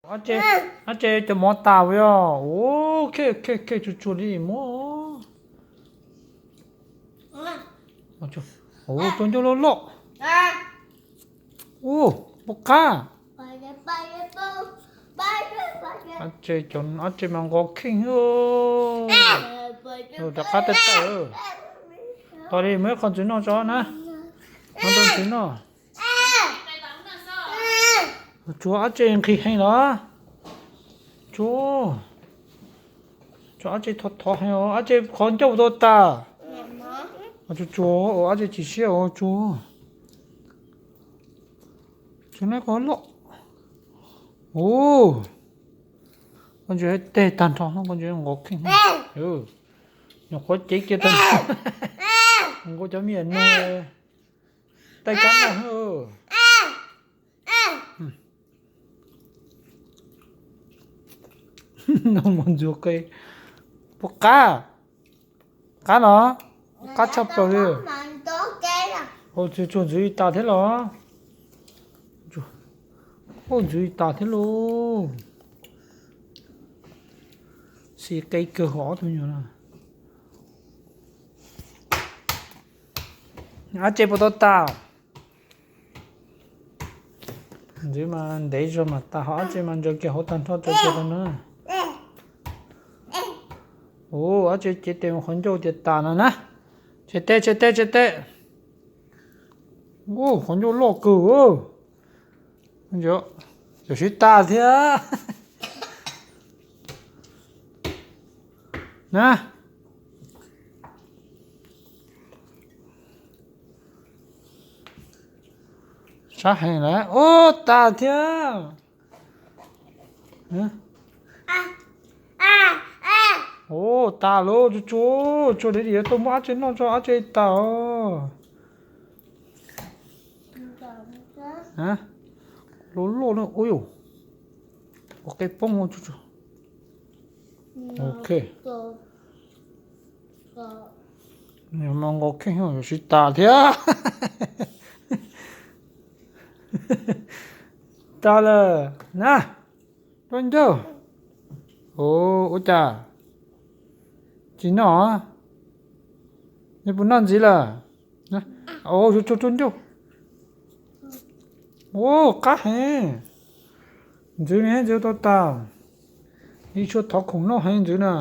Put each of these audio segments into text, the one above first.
아재 저 못다고요. 오, 케 주출이 뭐. 맞죠? 오, 쫀쫀롤로. 오, 뭐가? 아재만 거 킹요. đã cắt tết tử. Tao đi mấy con trứng nó cho nè. Con trứng nó. Chúa ăn trên khi hay đó. Chúa ăn trên thọ hay đó. ăn trên con châu tốt ta. Chúa ăn trên chỉ xíu chúa. Chúa này có lộ. Ồ. Con chúa tê tàn thọ con chúa ngọc kinh. Ừ. Nó có chết kia tân. Không có chấm miệng nè. Tay cắn nào hơ. Nó muốn rùa cây. Bộ cá. Cá nó. Cá chập rồi đi. Ôi chú dưới ta thế lo. Ôi dưới ta thế luôn. Xì cây cơ hỏ thôi nhờ nè. 아재 붙었다. 하지만 내줘 맞다. 아재만 저렇게 호탄 터져서는. 오, 아재 쟤 때문에 혼자 됐다 나나. 제때. 오, 혼자 올라 그. 혼자. 역시 따세요. 나. sao hay là ô ta thế ô ta lô chú để gì tôi mua trên nó cho trên tao hả lô nó ôi ok bông chú ok nhưng mà ngọc kinh hiểu là ta thế ta là nè con đâu ôi cha chị nó你不弄gì là nè ô chú đâu ô cá hề dưới này dưới tao ta đi chỗ thọ khủng nó hay dưới nè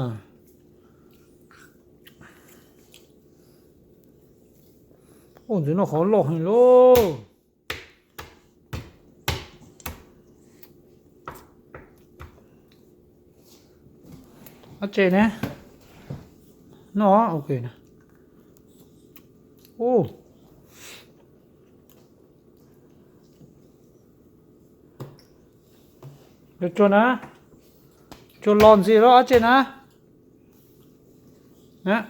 ô dưới nó khó lọt hay luôn ở trên nè nó ok nè ô được chưa nè cho lon gì đó ở trên nè nè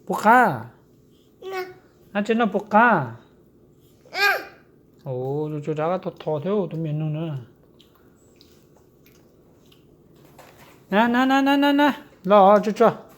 bocca ở trên nó bocca 오 cho 다가 더 theo 또 면는 nè nè lo cho